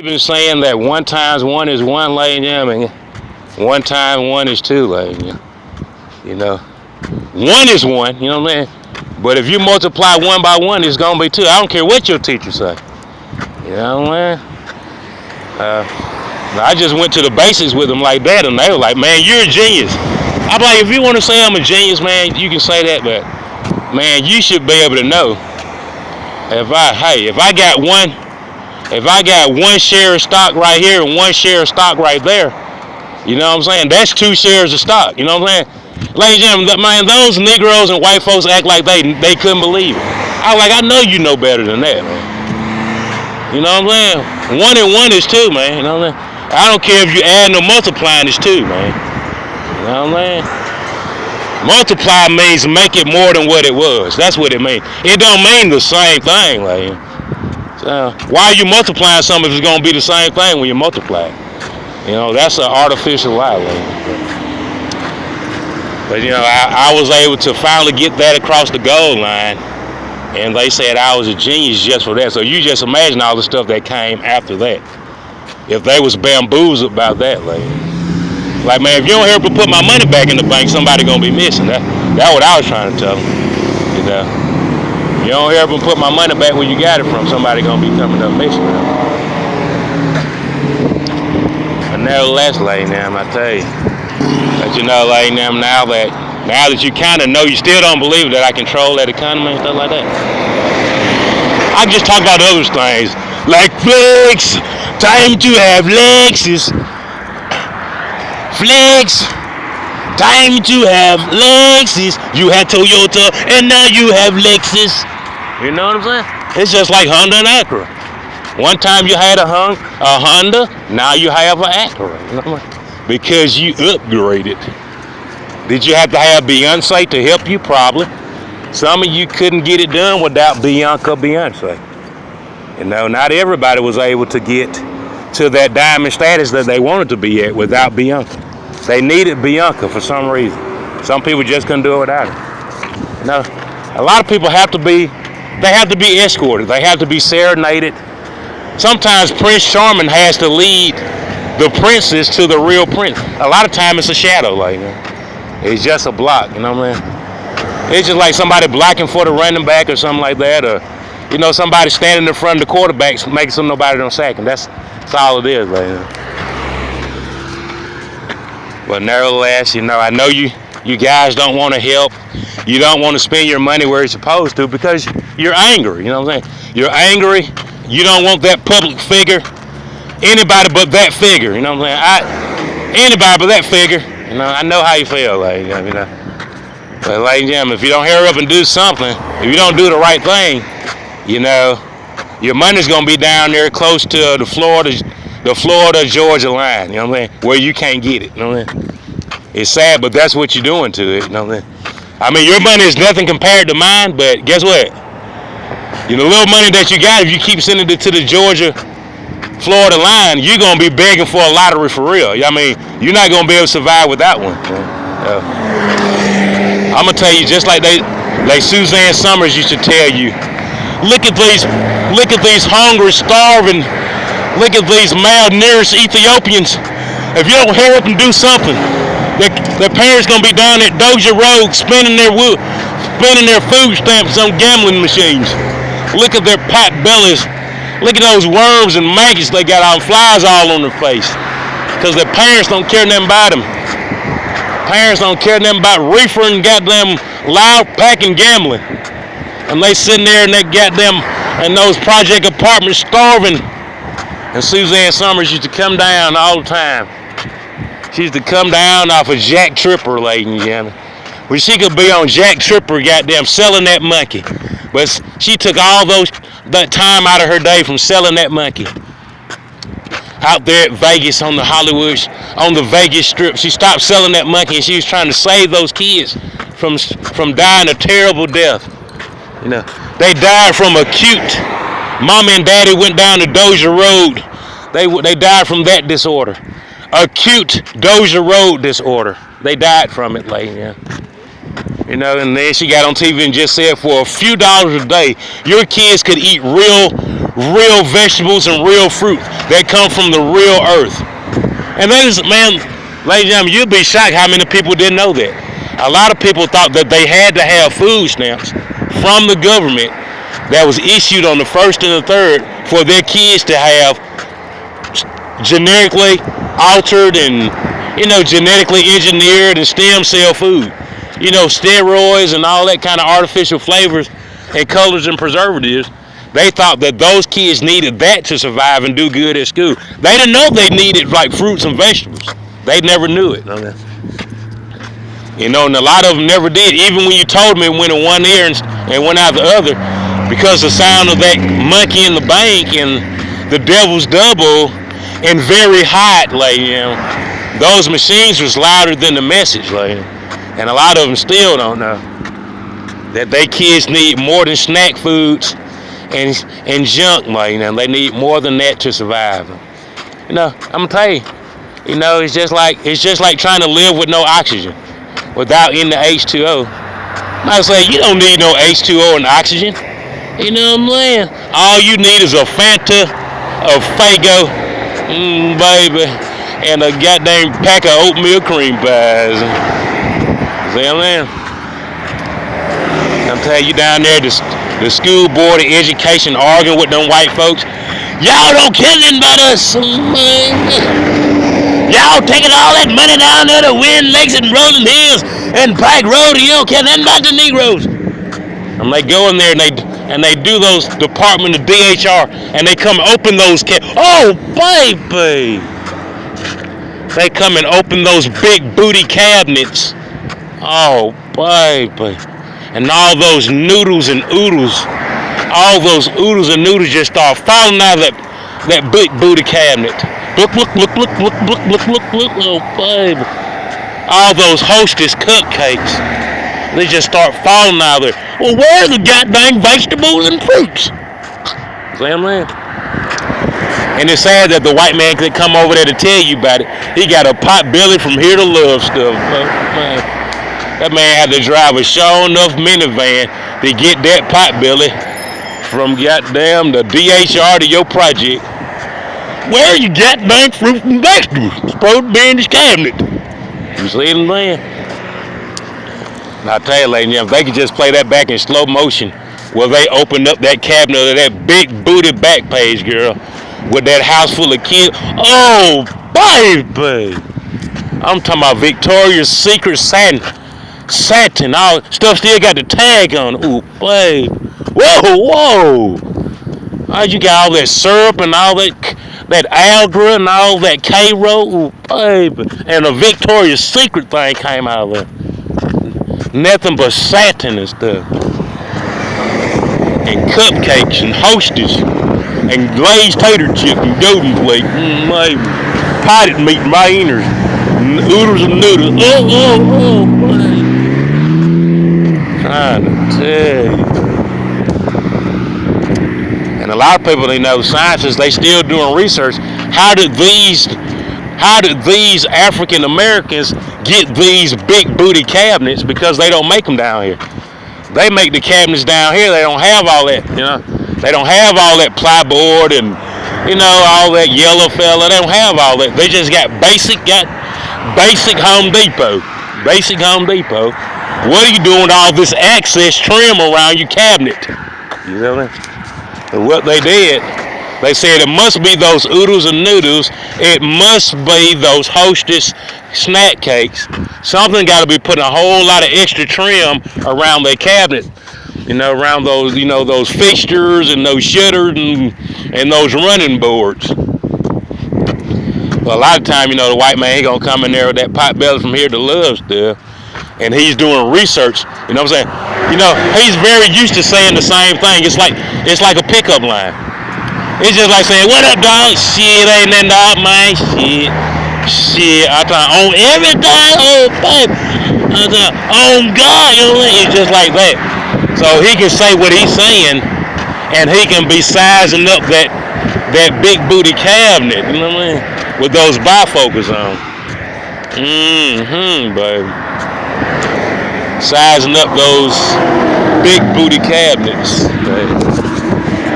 been saying that 1 times 1 is 1, ladies and gentlemen. 1 times 1 is 2, ladies and gentlemen. You know, 1 is 1, you know what I'm saying? But if you multiply 1 by 1, it's going to be 2. I don't care what your teacher say. You know what I'm saying? I just went to the basics with them like that, and they were like, man, you're a genius. I'm like, if you want to say I'm a genius, man, you can say that, but, man, you should be able to know. If I got one share of stock right here and 1 share of stock right there, you know what I'm saying? That's 2 shares of stock, you know what I'm saying? Ladies and gentlemen, man, those Negroes and white folks act like they couldn't believe it. I was like, I know you know better than that, man. You know what I'm saying? 1 and 1 is 2, man. You know what I'm saying? I don't care if you add or multiplying, it's 2, man. You know what I'm saying? Multiply means make it more than what it was. That's what it means. It don't mean the same thing, like. So why are you multiplying something if it's gonna be the same thing when you multiply it? You know, that's an artificial lie, like. But you know, I was able to finally get that across the goal line, and they said I was a genius just for that. So you just imagine all the stuff that came after that. If they was bamboozled about that, like man, if you don't help me put my money back in the bank, somebody gonna be missing. That's what I was trying to tell them. You know, you don't help me put my money back where you got it from, somebody gonna be coming up missing. But nevertheless, lady, now I tell you. But you know, like now that you kind of know, you still don't believe that I control that economy and stuff like that. I just talk about other things like flex. Time to have Lexus. Flex. Time to have Lexus. You had Toyota and now you have Lexus. You know what I'm saying? It's just like Honda and Acura. One time you had a Honda, now you have an Acura. You know what I mean? Because you upgraded. Did you have to have Beyonce to help you? Probably. Some of you couldn't get it done without Beyonce. You know, not everybody was able to get to that diamond status that they wanted to be at without Bianca. They needed Bianca for some reason. Some people just couldn't do it without her. You know, a lot of people have to be escorted. They have to be serenaded. Sometimes Prince Charming has to lead the princess to the real prince. A lot of time it's a shadow, like, you know? It's just a block, you know what I mean? It's just like somebody blocking for the running back or something like that, or you know, somebody standing in front of the quarterbacks making so nobody don't sack him. That's all it is, like, you know? But nevertheless, you know, I know you guys don't want to help. You don't want to spend your money where you're supposed to because you're angry, you know what I'm saying? You're angry. You don't want that public figure. Anybody but that figure, you know what I'm saying? Anybody but that figure. You know, I know how you feel, like, you know. But ladies and gentlemen, if you don't hurry up and do something, if you don't do the right thing, you know, your money's gonna be down there close to the Florida Georgia line, you know what I'm saying? Where you can't get it, you know what I'm saying? It's sad, but that's what you're doing to it, you know what I'm saying? I mean, your money is nothing compared to mine, but guess what? You know, the little money that you got, if you keep sending it to the Georgia-Florida line, you're gonna be begging for a lottery for real. I mean, you're not gonna be able to survive without one. I'm gonna tell you, just like Suzanne Summers used to tell you, look at these hungry, starving, look at these malnourished Ethiopians. If you don't hurry up and do something, their parents gonna be down at Doja Road spending their food stamps on gambling machines. Look at their pot bellies. Look at those worms and maggots they got on, flies all on their face. Because their parents don't care nothing about them. Parents don't care nothing about reefer and goddamn loud packing gambling. And they sitting there in that goddamn, in those project apartments starving. And Suzanne Summers used to come down all the time. She used to come down off of Jack Tripper, ladies and gentlemen. Well, she could be on Jack Tripper, goddamn, selling that monkey. But she took all that time out of her day from selling that monkey. Out there at Vegas on the Vegas Strip. She stopped selling that monkey and she was trying to save those kids from dying a terrible death. You know, they died from acute. Mama and Daddy went down to Doja Road. They died from that disorder. Acute Doja Road disorder. They died from it, lady. Yeah. You You know, and then she got on TV and just said for a few dollars a day, your kids could eat real vegetables and real fruit that come from the real earth. And that is, man, ladies and gentlemen, you'd be shocked how many people didn't know that. A lot of people thought that they had to have food stamps from the government that was issued on the 1st and the 3rd for their kids to have genetically altered and, you know, genetically engineered and stem cell food. You know, steroids and all that kind of artificial flavors and colors and preservatives. They thought that those kids needed that to survive and do good at school. They didn't know they needed like fruits and vegetables. They never knew it. Okay. You know, and a lot of them never did. Even when you told them, it went in one ear and went out the other, because the sound of that monkey in the bank and the devil's double and very hot, like, you know, those machines was louder than the message, like, and a lot of them still don't know that they kids need more than snack foods and junk, like, you know, they need more than that to survive. You know, I'm gonna tell you, you know, it's just like trying to live with no oxygen without any H2O. I say you don't need no H2O and oxygen. You know what I'm saying? All you need is a Fanta, a Faygo, baby, and a goddamn pack of oatmeal cream pies. See what I'm saying? I'm telling you, down there, the school board of education arguing with them white folks. Y'all don't care nothing about us. Y'all taking all that money down there to Wind Lakes and Rolling Hills and Pike Road, and you don't care nothing about the Negroes. And they go in there and they do those Department of DHR, and they come open those oh baby, they come and open those big booty cabinets. Oh baby, and all those noodles and oodles, all those oodles and noodles just start falling out of that big booty cabinet. Look, oh baby, all those Hostess cupcakes, they just start falling out of there. Well, where are the goddamn vegetables and fruits? See what I'm saying? And it's sad that the white man could come over there to tell you about it. He got a pot belly from here to love stuff. Man. That man had to drive a sure enough minivan to get that pot belly from goddamn the DHR to your project. Where you goddamn fruit and vegetables? It's supposed to be in this cabinet. You see what I'm saying? And I tell you, ladies, if they could just play that back in slow motion, where they opened up that cabinet of that big booty back page girl with that house full of kids. Oh, baby! I'm talking about Victoria's Secret satin, all stuff still got the tag on. Ooh, babe! Whoa! Oh, you got all that syrup and all that Algra and all that Cairo. Ooh, baby! And a Victoria's Secret thing came out of there. Nothing but satin and stuff. And cupcakes and Hostess and glazed tater chip and golden plate. Potted meat miners. Oodles and noodles. Oh, buddy. Trying to tell you. And a lot of people, they know scientists, they still doing research. How did these African Americans get these big booty cabinets? Because they don't make them down here. They make the cabinets down here. They don't have all that, you know. They don't have all that plyboard and, you know, all that yellow fella. They don't have all that. They just got basic Home Depot. Basic Home Depot. What are you doing with all this excess trim around your cabinet? You know what I mean? And what they did, they said it must be those oodles and noodles. It must be those Hostess snack cakes. Something got to be putting a whole lot of extra trim around their cabinet. You know, around those, you know, those fixtures and those shutters and those running boards. Well, a lot of time, you know, the white man, he gonna come in there with that pot belly from here to love stuff, and he's doing research. You know what I'm saying? You know, he's very used to saying the same thing. It's like a pickup line. It's just like saying, "What up, dog? Shit, ain't nothing, dog, man. Shit. I thought on everything, oh baby. I thought on God, you know, it's just like that." So he can say what he's saying, and he can be sizing up that big booty cabinet. You know what I mean? With those bifocals on. Baby. sizing up those big booty cabinets.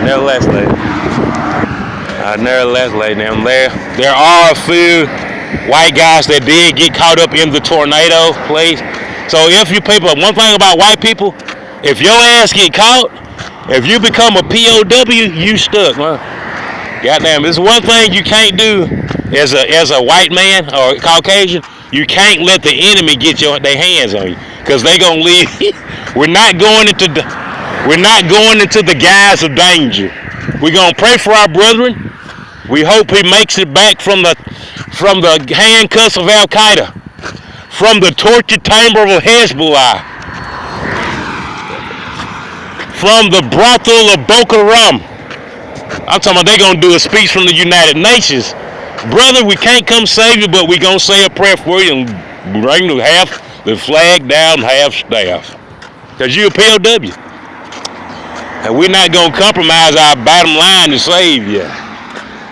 Nevertheless, there are a few white guys that did get caught up in the tornado, please. So if you people, one thing about white people, if your ass get caught, if you become a POW, you stuck, huh? Goddamn, there's one thing you can't do as a white man or Caucasian. You can't let the enemy get their hands on you, because they gonna leave. We're not going into the guise of danger. We're gonna pray for our brethren. We hope he makes it back from the handcuffs of Al Qaeda, from the torture chamber of Hezbollah, from the brothel of Boko Haram. I'm talking about they gonna do a speech from the United Nations. Brother, we can't come save you, but we gonna say a prayer for you and bring the flag down half staff. Because you're a POW. And we're not gonna compromise our bottom line to save you.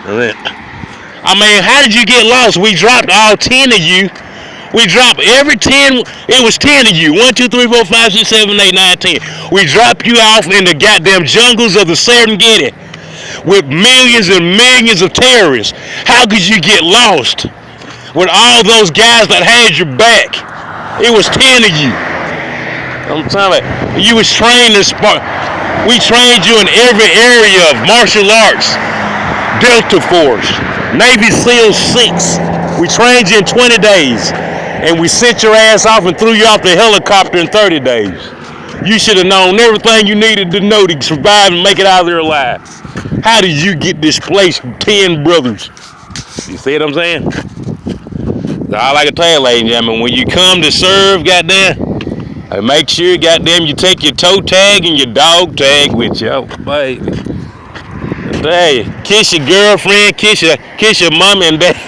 I mean, how did you get lost? We dropped all 10 of you. We dropped every 10. It was 10 of you. 1, 2, 3, 4, 5, 6, 7, 8, 9, 10. We dropped you off in the goddamn jungles of the Serengeti with millions and millions of terrorists. How could you get lost with all those guys that had your back? It was 10 of you. I'm telling you, you was trained in we trained you in every area of martial arts, Delta Force, Navy SEAL 6. We trained you in 20 days, and we sent your ass off and threw you off the helicopter in 30 days. You should have known everything you needed to know to survive and make it out of there alive. How did you get displaced from 10 brothers? You see what I'm saying? That's all I can tell you, ladies and gentlemen. When you come to serve, goddamn, make sure, goddamn, you take your toe tag and your dog tag with you. Oh, baby. Hey, kiss your girlfriend, kiss your mommy and daddy.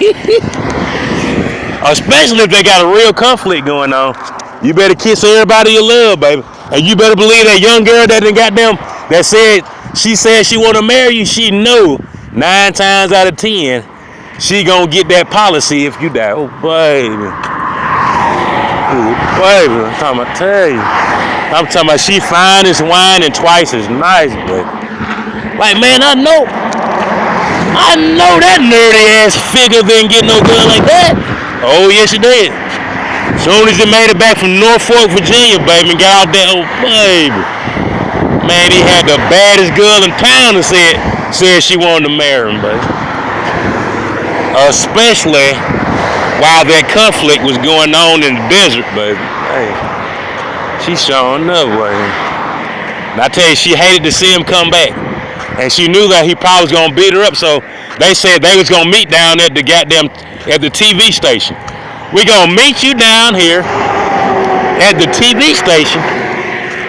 Especially if they got a real conflict going on. You better kiss everybody you love, baby. And you better believe that young girl she said she want to marry you, she know 9 times out of 10 she gonna get that policy if you die. Oh, baby. Oh, baby. I'm talking about she fine as wine and twice as nice, baby. Like, man, I know that nerdy ass figure didn't get no girl like that. Oh, yes, she did. Soon as he made it back from Norfolk, Virginia, baby, and got out there, oh, baby. Man, he had the baddest girl in town and said she wanted to marry him, baby. Especially while that conflict was going on in the desert, baby. Hey, she showing up, baby. And I tell you, she hated to see him come back. And she knew that he probably was going to beat her up, so they said they was going to meet down at the TV station. We're going to meet you down here at the TV station.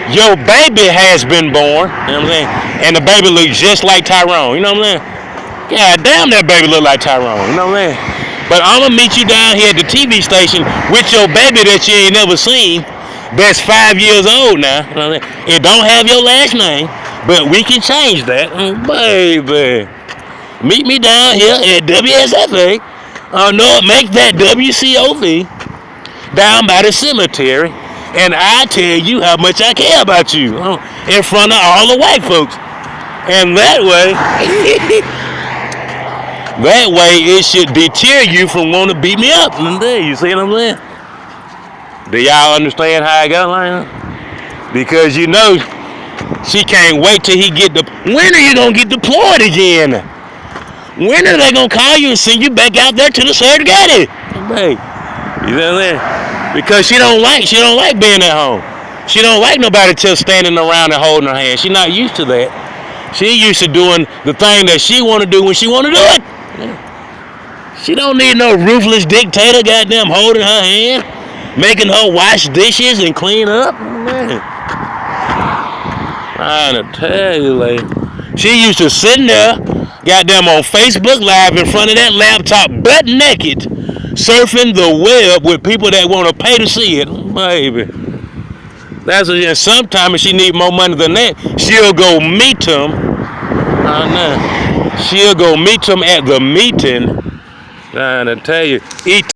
Your baby has been born, you know what I'm saying? And the baby looks just like Tyrone, you know what I'm saying? God damn, that baby look like Tyrone, you know what I'm saying? But I'm going to meet you down here at the TV station with your baby that you ain't never seen, that's 5 years old now, you know what I'm saying? It don't have your last name, but we can change that. Oh, baby. Meet me down here at WSFA. No, make that WCOV down by the cemetery. And I tell you how much I care about you in front of all the white folks. And that way it should deter you from wanting to beat me up. You see what I'm saying? Do y'all understand how I got like that? Because you know, she can't wait till he get when are you gonna get deployed again? When are they gonna call you and send you back out there to the Serengeti? Hey, you know what I'm saying? Because she don't like being at home. She don't like nobody just standing around and holding her hand. She's not used to that. She used to doing the thing that she want to do when she want to do it. She don't need no ruthless dictator goddamn holding her hand, making her wash dishes and clean up. Man. Trying to tell you, lady. She used to sit there, goddamn, on Facebook Live in front of that laptop, butt naked, surfing the web with people that want to pay to see it, baby. That's and sometimes if she need more money than that, she'll go meet them. She'll go meet them at the meeting. Trying to tell you, eat